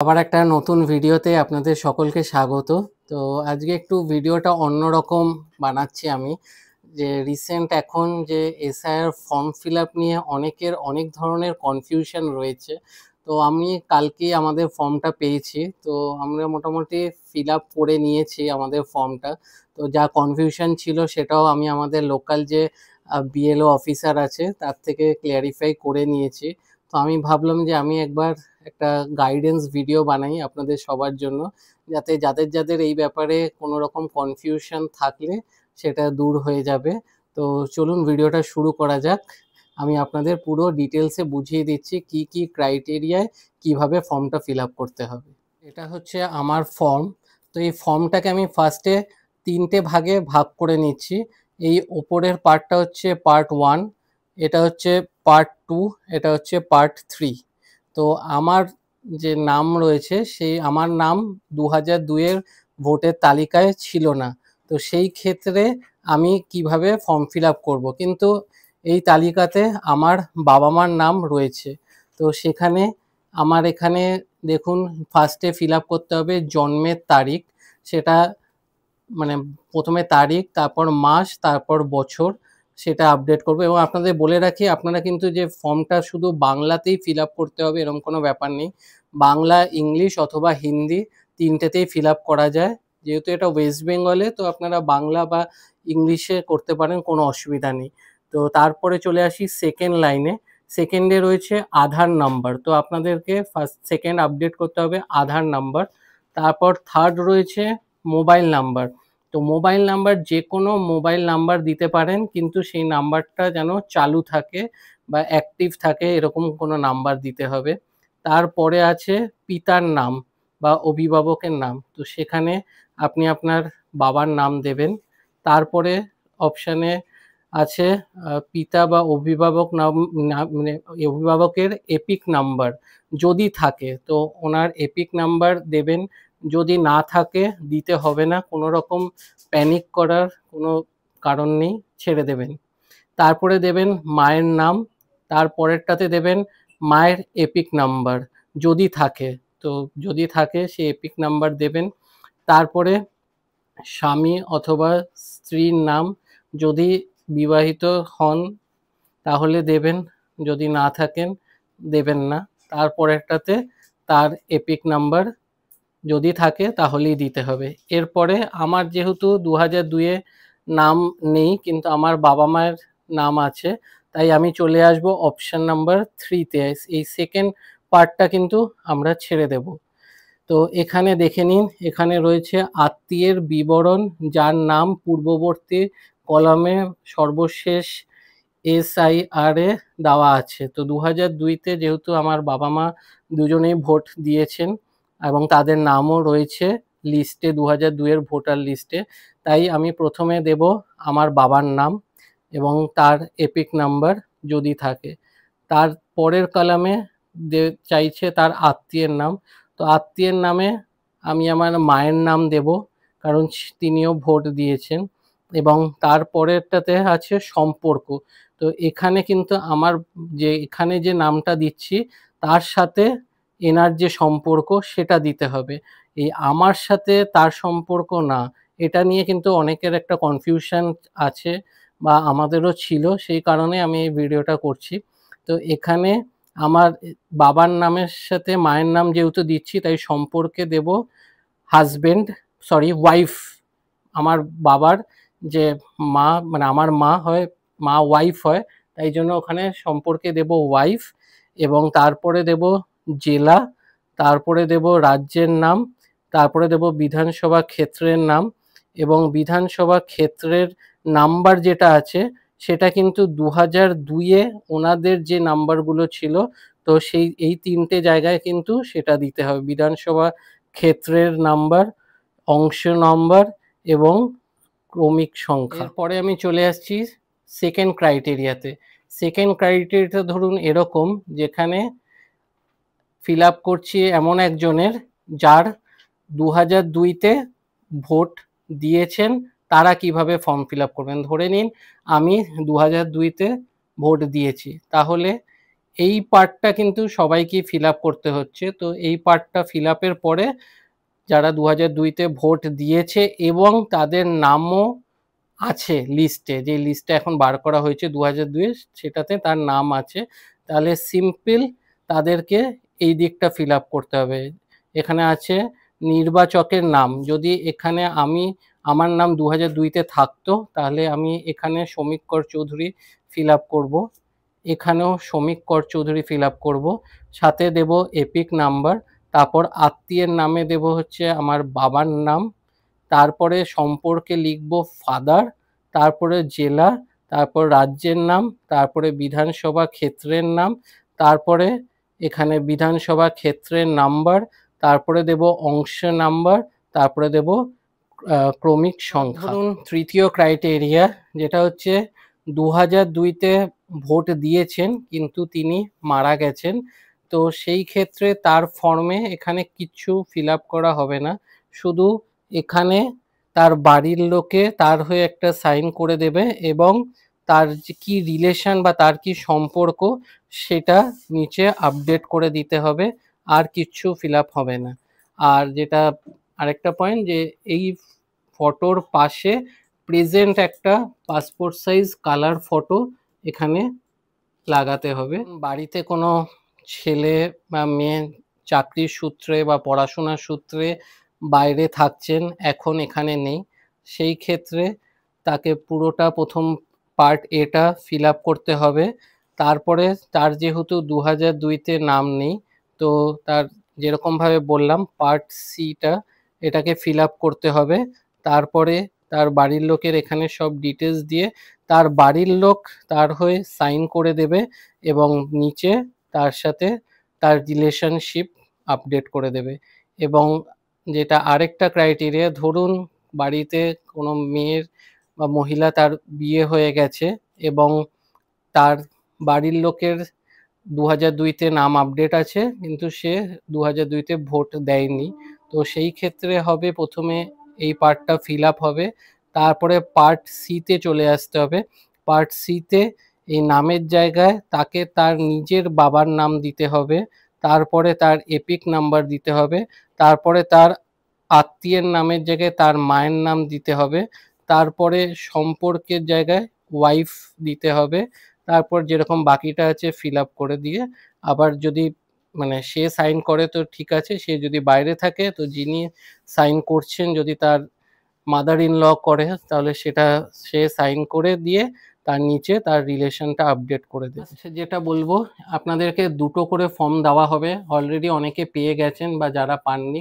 আবার একটা নতুন ভিডিওতে আপনাদের সকলকে স্বাগত। তো আজকে একটু ভিডিওটা অন্যরকম বানাচ্ছি আমি। যে রিসেন্ট এখন যে এসআইআর ফর্ম ফিল আপ নিয়ে অনেকের অনেক ধরনের কনফিউশন রয়েছে। তো আমি কালকেই আমাদের ফর্মটা পেয়েছি। তো আমরা মোটামুটি ফিল আপ করে নিয়েছি আমাদের ফর্মটা। তো যা কনফিউশন ছিল সেটাও আমি আমাদের লোকাল যে বিএলও অফিসার আছে তার থেকে ক্লিয়ারিফাই করে নিয়েছি। তো আমি ভাবলাম যে আমি একবার একটা গাইডেন্স ভিডিও বানাই আপনাদের সবার জন্য, যাতে যাদের এই ব্যাপারে কোনো রকম কনফিউশন থাকলে সেটা দূর হয়ে যাবে। তো চলুন ভিডিওটা শুরু করা যাক। আমি আপনাদের পুরো ডিটেলসে বুঝিয়ে দিচ্ছি কি কি ক্রাইটেরিয়ায় কিভাবে ফর্মটা ফিল আপ করতে হবে। এটা হচ্ছে আমার ফর্ম। তো এই ফর্মটাকে আমি ফার্স্টে তিনটে ভাগে ভাগ করে নিচ্ছি। এই ওপরের পার্টটা হচ্ছে পার্ট 1, এটা হচ্ছে পার্ট 2, এটা হচ্ছে পার্ট 3। তো আমার যে নাম রয়েছে সেই আমার নাম 2002-এর ভোটের তালিকায় ছিল না। তো সেই ক্ষেত্রে আমি কিভাবে ফর্ম ফিল আপ করবো, কিন্তু এই তালিকাতে আমার বাবা মার নাম রয়েছে। তো সেখানে আমার এখানে দেখুন ফার্স্টে ফিল আপ করতে হবে জন্মের তারিখ। সেটা মানে প্রথমে তারিখ, তারপর মাস, তারপর বছর, সেটা আপডেট করবো। এবং আপনাদের বলে রাখি, আপনারা কিন্তু যে ফর্মটা শুধু বাংলাতেই ফিল আপ করতে হবে এরকম কোনো ব্যাপার নেই। বাংলা, ইংলিশ অথবা হিন্দি তিনটেতেই ফিল আপ করা যায়। যেহেতু এটা ওয়েস্ট বেঙ্গলে, তো আপনারা বাংলা বা ইংলিশে করতে পারেন, কোনো অসুবিধা নেই। তো তারপরে চলে আসি সেকেন্ড লাইনে। সেকেন্ডে রয়েছে আধার নাম্বার। তো আপনাদেরকে সেকেন্ড আপডেট করতে হবে আধার নাম্বার। তারপর থার্ড রয়েছে মোবাইল নাম্বার। তো মোবাইল নাম্বার যে কোনো মোবাইল নাম্বার দিতে পারেন, কিন্তু সেই নাম্বারটা যেন চালু থাকে বা অ্যাক্টিভ থাকে, এরকম কোনো নাম্বার দিতে হবে। তারপরে আছে পিতার নাম বা অভিভাবকের নাম। তো সেখানে আপনি আপনার বাবার নাম দেবেন। তারপরে অপশানে আছে পিতা বা অভিভাবক নাম, মানে অভিভাবকের এপিক নাম্বার যদি থাকে তো ওনার এপিক নাম্বার দেবেন। যদি না থাকে দিতে হবে না, কোনো রকম প্যানিক করার কোনো কারণ নেই, ছেড়ে দেবেন। তারপরে দেবেন মায়ের নাম। তারপরেরটাতে দেবেন মায়ের এপিক নাম্বার যদি থাকে। তো যদি থাকে সে এপিক নাম্বার দেবেন। তারপরে স্বামী অথবা স্ত্রীর নাম, যদি বিবাহিত হন তাহলে দেবেন, যদি না থাকেন দেবেন না। তারপরেরটাতে তার এপিক নাম্বার যদি থাকে তাহলেই দিতে হবে। এরপরে আমার যেহেতু 2002-এ নাম নেই, কিন্তু আমার বাবা মায়ের নাম আছে, তাই আমি চলে আসব অপশান নাম্বার 3-তে। এই সেকেন্ড পার্টটা কিন্তু আমরা ছেড়ে দেব। তো এখানে দেখে নিন, এখানে রয়েছে আত্মীয়ের বিবরণ, যার নাম পূর্ববর্তী কলামে সর্বশেষ এসআইআর এ দেওয়া আছে। তো 2002-তে যেহেতু আমার বাবা মা দুজনেই ভোট দিয়েছেন এবং তাদের নামও রয়েছে লিস্টে, 2002-এর ভোটার লিস্টে, তাই আমি প্রথমে দেব আমার বাবার নাম এবং তার এপিক নাম্বার যদি থাকে। তার পরের কলামে চাইছে তার আত্মীয়ের নাম। তো আত্মীয়ের নামে আমি আমার মায়ের নাম দেব, কারণ তিনিও ভোট দিয়েছেন। এবং তারপরেরটাতে আছে সম্পর্ক। তো এখানে কিন্তু আমার যে এখানে যে নামটা দিচ্ছি তার সাথে এনার যে সম্পর্ক সেটা দিতে হবে। এই আমার সাথে তার সম্পর্ক না, এটা নিয়ে কিন্তু অনেকের একটা কনফিউশন আছে বা আমাদেরও ছিল, সেই কারণে আমি এই ভিডিওটা করছি। তো এখানে আমার বাবার নামের সাথে মায়ের নাম যেহেতু দিচ্ছি, তাই সম্পর্কে দেব হাজবেন্ড, সরি ওয়াইফ। আমার বাবার যে মা, মানে আমার মা হয়, মা ওয়াইফ হয়, তাই জন্য ওখানে সম্পর্কে দেব ওয়াইফ। এবং তারপরে দেব জেলা, তারপরে দেব রাজ্যের নাম, তারপরে দেব বিধানসভা ক্ষেত্রের নাম। এবং বিধানসভা ক্ষেত্রের নাম্বার যেটা আছে সেটা কিন্তু 2002-এ ওনাদের যে নাম্বারগুলো ছিল, তো সেই এই তিনটে জায়গায় কিন্তু সেটা দিতে হবে, বিধানসভা ক্ষেত্রের নাম্বার, অংশ নম্বর এবং ক্রমিক সংখ্যা। এরপরে আমি চলে আসছি সেকেন্ড ক্রাইটেরিয়াতে। সেকেন্ড ক্রাইটেরিয়াটা ধরুন এরকম, যেখানে ফিল আপ করছি এমন একজনের যার 2002-তে ভোট দিয়েছেন, তারা কিভাবে ফর্ম ফিল আপ করবেন। ধরে নিন আমি 2002-তে ভোট দিয়েছি, তাহলে এই পার্টটা কিন্তু সবাইকে ফিল আপ করতে হচ্ছে। তো এই পার্টটা ফিল আপের পরে যারা 2002-তে ভোট দিয়েছে এবং তাদের নামও আছে লিস্টে, যে লিস্টটা এখন বার করা হয়েছে 2002-এর, সেটাতে তার নাম আছে, তাহলে সিম্পল তাদেরকে এই দিকটা ফিল আপ করতে হবে। এখানে আছে নির্বাচকের নাম, যদি এখানে আমার নাম 2002-তে থাকতো তাহলে আমি এখানে শ্রমিক কর চৌধুরী ফিল আপ করবো, এখানেও শ্রমিক কর চৌধুরী ফিল আপ করবো, সাথে দেব এপিক নাম্বার, তারপর আত্মীয়ের নামে দেব হচ্ছে আমার বাবার নাম, তারপরে সম্পর্কে লিখব ফাদার, তারপরে জেলা, তারপর রাজ্যের নাম, তারপরে বিধানসভা ক্ষেত্রের নাম, তারপরে এখানে বিধানসভা ক্ষেত্রের নাম্বার, তারপরে দেব অংশ নাম্বার, তারপরে দেব ক্রমিক সংখ্যা। ধরুন তৃতীয় ক্রাইটেরিয়া যেটা হচ্ছে 2002-তে ভোট দিয়েছেন কিন্তু তিনি মারা গেছেন, তো সেই ক্ষেত্রে তার ফর্মে এখানে কিচ্ছু ফিল আপ করা হবে না, শুধু এখানে তার বাড়ির লোকে তার হয়ে একটা সাইন করে দেবে এবং তার যে কি রিলেশন বা তার কি সম্পর্ক সেটা নিচে আপডেট করে দিতে হবে, আর কিচ্ছু ফিল আপ হবে না। আর যেটা আরেকটা পয়েন্ট, যে এই ফটোর পাশে প্রেজেন্ট একটা পাসপোর্ট সাইজ কালার ফটো এখানে লাগাতে হবে। বাড়িতে কোনো ছেলে বা মেয়ে চাকরির সূত্রে বা পড়াশোনার সূত্রে বাইরে থাকছেন, এখন এখানে নেই, সেই ক্ষেত্রে তাকে পুরোটা প্রথম পার্ট এটা ফিল আপ করতে হবে। তারপরে তার যেহেতু 2002-তে নাম নেই, তো তার যেরকমভাবে বললাম পার্ট সিটা এটাকে ফিল আপ করতে হবে। তারপরে তার বাড়ির লোকের এখানে সব ডিটেলস দিয়ে তার বাড়ির লোক তার হয়ে সাইন করে দেবে এবং নিচে তার সাথে তার রিলেশনশিপ আপডেট করে দেবে। এবং যেটা আরেকটা ক্রাইটেরিয়া, ধরুন বাড়িতে কোনো মেয়ের বা মহিলা তার বিয়ে হয়ে গেছে এবং তার বাড়ির লোকের 2002-তে নাম আপডেট আছে কিন্তু সে 2002-তে ভোট দেয়নি, তো সেই ক্ষেত্রে হবে প্রথমে এই পার্টটা ফিল আপ হবে, তারপরে পার্ট সিতে চলে আসতে হবে। পার্ট সিতে এই নামের জায়গায় তাকে তার নিজের বাবার নাম দিতে হবে, তারপরে তার এপিক নাম্বার দিতে হবে, তারপরে তার আত্মীয়ের নামের জায়গায় তার মায়ের নাম দিতে হবে, তারপরে সম্পর্কের জায়গায় ওয়াইফ দিতে হবে, তারপর যেরকম বাকিটা আছে ফিল আপ করে দিয়ে আবার যদি মানে সে সাইন করে তো ঠিক আছে, সে যদি বাইরে থাকে তো যিনি সাইন করছেন যদি তার মাদার ইন ল করে তাহলে সেটা সে সাইন করে দিয়ে তার নিচে তার রিলেশনটা আপডেট করে দেবে। যেটা বলবো, আপনাদেরকে দুটো করে ফর্ম দেওয়া হবে, অলরেডি অনেকে পেয়ে গেছেন বা যারা পাননি,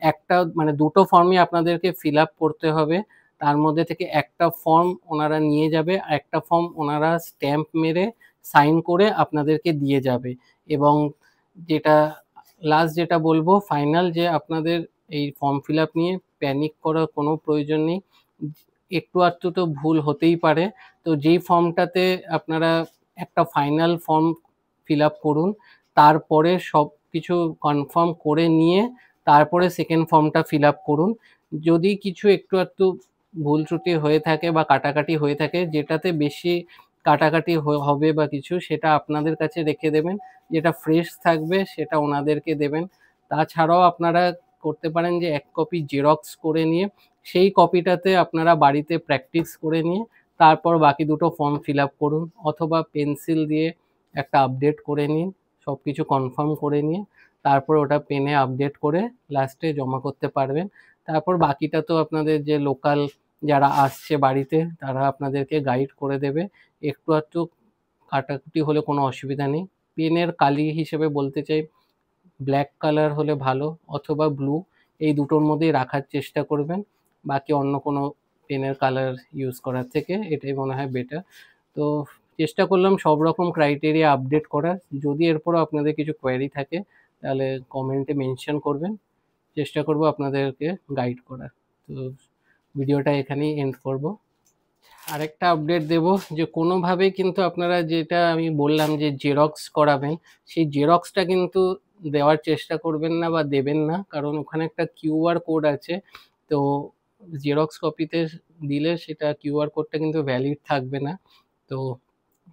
একটা মানে দুটো ফর্মই আপনাদেরকে ফিল আপ করতে হবে, তার মধ্যে থেকে একটা ফর্ম ওনারা নিয়ে যাবে, একটা ফর্ম ওনারা স্ট্যাম্প মেরে সাইন করে আপনাদেরকে দিয়ে যাবে। এবং যেটা লাস্ট যেটা বলবো ফাইনাল, যে আপনাদের এই ফর্ম ফিল আপ নিয়ে প্যানিক করার কোনো প্রয়োজন নেই, একটু আধটু তো ভুল হতেই পারে, তো যেই ফর্মটাতে আপনারা একটা ফাইনাল ফর্ম ফিল আপ করুন, তারপরে সব কিছু কনফার্ম করে নিয়ে তারপরে সেকেন্ড ফর্মটা ফিল আপ করুন। যদি কিছু একটু আধটু ভুল ত্রুটি হয়ে থাকে বা কাটাকাটি হয়ে থাকে, যেটাতে বেশি কাটাকাটি হবে বা কিছু, সেটা আপনাদের কাছে রেখে দেবেন, যেটা ফ্রেশ থাকবে সেটা ওনাদেরকে দেবেন। তাছাড়াও আপনারা করতে পারেন যে এক কপি জেরক্স করে নিয়ে সেই কপিটাতে আপনারা বাড়িতে প্র্যাকটিস করে নিয়ে তারপর বাকি দুটো ফর্ম ফিল আপ করুন, অথবা পেন্সিল দিয়ে একটা আপডেট করে নিন, সব কিছু কনফার্ম করে নিয়ে তারপর ওটা পেনে আপডেট করে লাস্টে জমা করতে পারবেন। তারপর বাকিটা তো আপনাদের যে লোকাল যারা আসছে বাড়িতে তারা আপনাদেরকে গাইড করে দেবে, একটু আধটু কাটাকুটি হলে কোনো অসুবিধা নেই। পেনের কালি হিসেবে বলতে চাই ব্ল্যাক কালার হলে ভালো, অথবা ব্লু, এই দুটোর মধ্যেই রাখার চেষ্টা করবেন, বাকি অন্য কোনো পেনের কালার ইউজ করার থেকে এটাই মনে হয় বেটার। তো চেষ্টা করলাম সব রকম ক্রাইটেরিয়া আপডেট করার, যদি এরপরও আপনাদের কিছু কোয়েরি থাকে তাহলে কমেন্টে মেনশন করবেন, চেষ্টা করব আপনাদেরকে গাইড করার। তো ভিডিওটা এখানেই এন্ড করব। আরেকটা আপডেট দেব, যে কোনোভাবেই কিন্তু আপনারা যেটা আমি বললাম যে জেরক্স করাবেন, সেই জেরক্সটা কিন্তু দেওয়ার চেষ্টা করবেন না বা দেবেন না, কারণ ওখানে একটা কিউআর কোড আছে, তো জেরক্স কপিতে দিলে সেটা কিউআর কোডটা কিন্তু ভ্যালিড থাকবে না। তো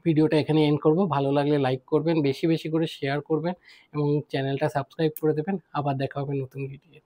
ভিডিওটা এখানে এন্ড করব। ভালো লাগলে লাইক করবেন, বেশি বেশি করে শেয়ার করবেন এবং চ্যানেলটা সাবস্ক্রাইব করে দেবেন। আবার দেখা হবে নতুন ভিডিও।